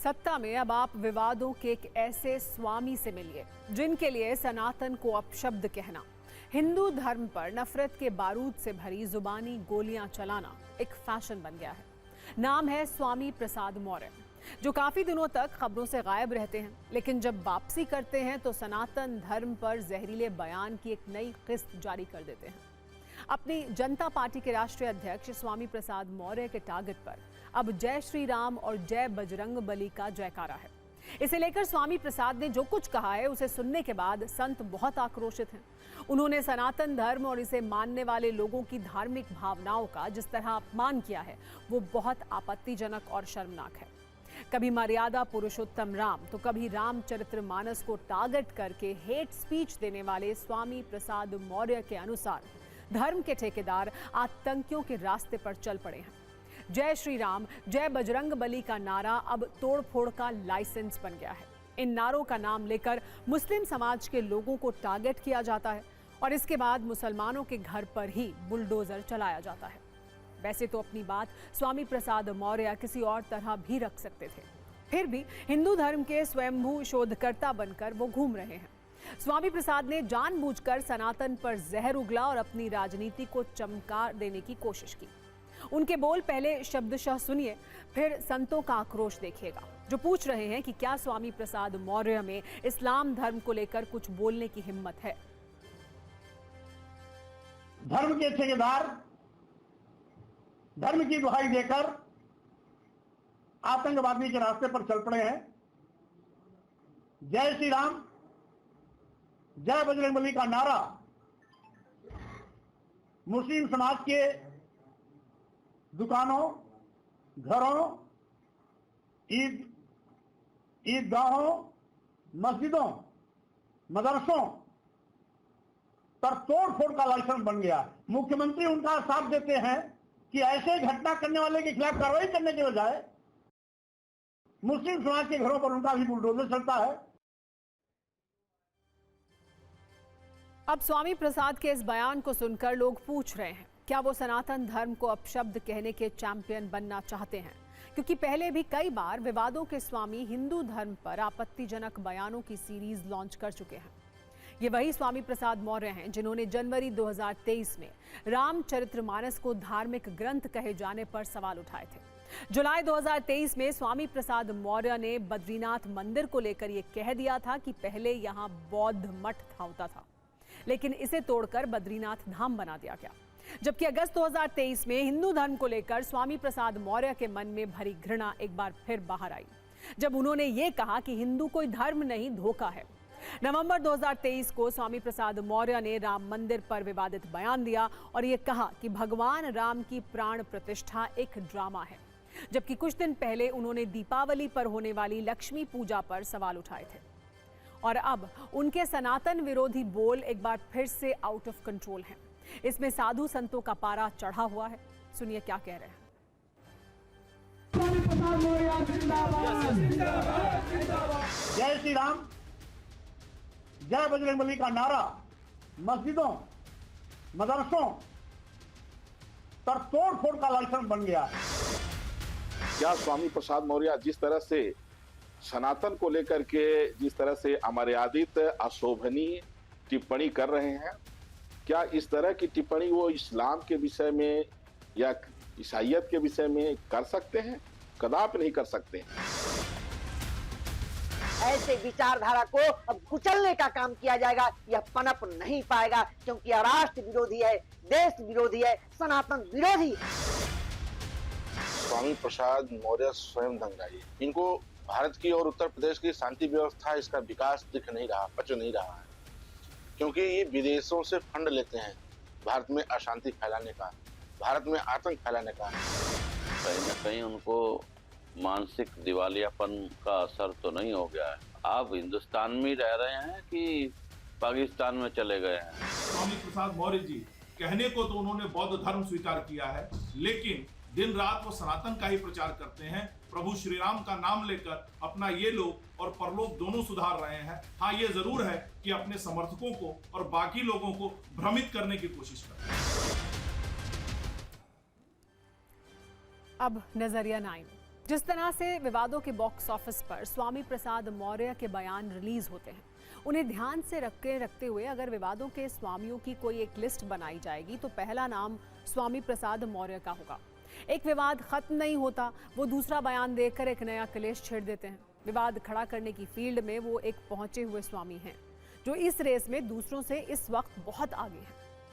सत्ता में अब आप विवादों के एक ऐसे स्वामी से मिलिए जिनके लिए सनातन को अपशब्द कहना, हिंदू धर्म पर नफरत के बारूद से भरी जुबानी गोलियां चलाना एक फैशन बन गया है। नाम है स्वामी प्रसाद मौर्य, जो काफी दिनों तक खबरों से गायब रहते हैं, लेकिन जब वापसी करते हैं तो सनातन धर्म पर जहरीले बयान की एक नई किस्त जारी कर देते हैं। अपनी जनता पार्टी के राष्ट्रीय अध्यक्ष स्वामी प्रसाद मौर्य के टारगेट पर अब जय श्री राम और जय बजरंग बली का जयकारा है। इसे लेकर स्वामी प्रसाद ने जो कुछ कहा है उसे सुनने के बाद संत बहुत आक्रोशित हैं। उन्होंने सनातन धर्म और इसे मानने वाले लोगों की धार्मिक भावनाओं का जिस तरह अपमान किया है वो बहुत आपत्तिजनक और शर्मनाक है। कभी मर्यादा पुरुषोत्तम राम तो कभी रामचरितमानस को टारगेट करके हेट स्पीच देने वाले स्वामी प्रसाद मौर्य के अनुसार धर्म के ठेकेदार आतंकियों के रास्ते पर चल पड़े हैं। जय श्री राम जय बजरंग बली का नारा अब तोड़फोड़ का लाइसेंस बन गया है। इन नारों का नाम लेकर मुस्लिम समाज के लोगों को टारगेट किया जाता है और इसके बाद मुसलमानों के घर पर ही बुलडोजर चलाया जाता है। वैसे तो अपनी बात स्वामी प्रसाद मौर्य किसी और तरह भी रख सकते थे, फिर भी हिंदू धर्म के स्वयंभू शोधकर्ता बनकर वो घूम रहे हैं। स्वामी प्रसाद ने जानबूझकर सनातन पर जहर उगला और अपनी राजनीति को चमका देने की कोशिश की। उनके बोल पहले शब्दशः सुनिए, फिर संतों का आक्रोश देखिएगा, जो पूछ रहे हैं कि क्या स्वामी प्रसाद मौर्य में इस्लाम धर्म को लेकर कुछ बोलने की हिम्मत है। धर्म के ठेकेदार धर्म की दुहाई देकर आतंकवादी के रास्ते पर चल पड़े हैं। जय श्री राम जय बजरंग बली का नारा मुस्लिम समाज के दुकानों, घरों, ईदगाहों, मस्जिदों, मदरसों पर तोड़फोड़ का लाइसेंस बन गया। मुख्यमंत्री उनका साथ देते हैं कि ऐसे घटना करने वाले के खिलाफ कार्रवाई करने के बजाय मुस्लिम समाज के घरों पर उनका भी बुलडोजर चलता है। अब स्वामी प्रसाद के इस बयान को सुनकर लोग पूछ रहे हैं, क्या वो सनातन धर्म को अपशब्द कहने के चैंपियन बनना चाहते हैं? क्योंकि पहले भी कई बार विवादों के स्वामी हिंदू धर्म पर आपत्तिजनक बयानों की सीरीज लॉन्च कर चुके हैं। ये वही स्वामी प्रसाद मौर्य हैं जिन्होंने जनवरी 2023 में रामचरितमानस को धार्मिक ग्रंथ कहे जाने पर सवाल उठाए थे। जुलाई 2023 में स्वामी प्रसाद मौर्य ने बद्रीनाथ मंदिर को लेकर यह कह दिया था कि पहले यहां बौद्ध मठ होता था, लेकिन इसे तोड़कर बद्रीनाथ धाम बना दिया गया। जबकि अगस्त 2023 में हिंदू धर्म को लेकर स्वामी प्रसाद मौर्य के मन में भरी घृणा एक बार फिर बाहर आई, जब उन्होंने ये कहा कि हिंदू कोई धर्म नहीं, धोखा है। नवंबर 2023 को स्वामी प्रसाद मौर्य ने राम मंदिर पर विवादित बयान दिया और ये कहा कि भगवान राम की प्राण प्रतिष्ठा एक ड्रामा है। जबकि कुछ दिन पहले उन्होंने दीपावली पर होने वाली लक्ष्मी पूजा पर सवाल उठाए थे। और अब उनके सनातन विरोधी बोल एक बार फिर से आउट ऑफ कंट्रोल हैं। इसमें साधु संतों का पारा चढ़ा हुआ है। सुनिए क्या कह रहे हैं। जय श्री राम जय बजरंग बली का नारा मस्जिदों, मदरसों पर तोड़फोड़ का लाइसेंस बन गया। क्या स्वामी प्रसाद मौर्य जिस तरह से सनातन को लेकर के जिस तरह से अमर्यादित अशोभनीय टिप्पणी कर रहे हैं, क्या इस तरह की टिप्पणी वो इस्लाम के विषय में या ईसाइयत के विषय में कर सकते हैं? कदापि नहीं कर सकते हैं। ऐसे विचारधारा को अब कुचलने का काम किया जाएगा, यह पनप नहीं पाएगा, क्योंकि यह राष्ट्र विरोधी है, देश विरोधी है, सनातन विरोधी है। स्वामी प्रसाद मौर्य स्वयं दंगाई, इनको भारत की और उत्तर प्रदेश की शांति व्यवस्था, इसका विकास दिख नहीं रहा, पच नहीं रहा है, क्योंकि ये विदेशों से फंड लेते हैं भारत में अशांति फैलाने का, भारत में आतंक फैलाने का। कहीं न कहीं उनको मानसिक दिवालियापन का असर तो नहीं हो गया है? आप हिंदुस्तान में रह रहे हैं कि पाकिस्तान में चले गए हैं? स्वामी प्रसाद मौर्य जी कहने को तो उन्होंने बौद्ध धर्म स्वीकार किया है, लेकिन दिन रात वो सनातन का ही प्रचार करते हैं। प्रभु श्री राम का नाम लेकर अपना ये लोक और परलोक दोनों सुधार रहे हैं। हाँ, ये जरूर है कि अपने समर्थकों को और बाकी लोगों को भ्रमित करने की कोशिश करते हैं। अब नजरिया 9। जिस तरह से विवादों के बॉक्स ऑफिस पर स्वामी प्रसाद मौर्य के बयान रिलीज होते हैं, उन्हें ध्यान से रखते हुए अगर विवादों के स्वामियों की कोई एक लिस्ट बनाई जाएगी तो पहला नाम स्वामी प्रसाद मौर्य का होगा। एक विवाद खत्म नहीं होता, वो दूसरा बयान देकर एक नया क्लेश छेड़ देते हैं। विवाद खड़ा करने की फील्ड में वो एक पहुंचे हुए स्वामी हैं, जो इस रेस में दूसरों से इस वक्त बहुत आगे हैं।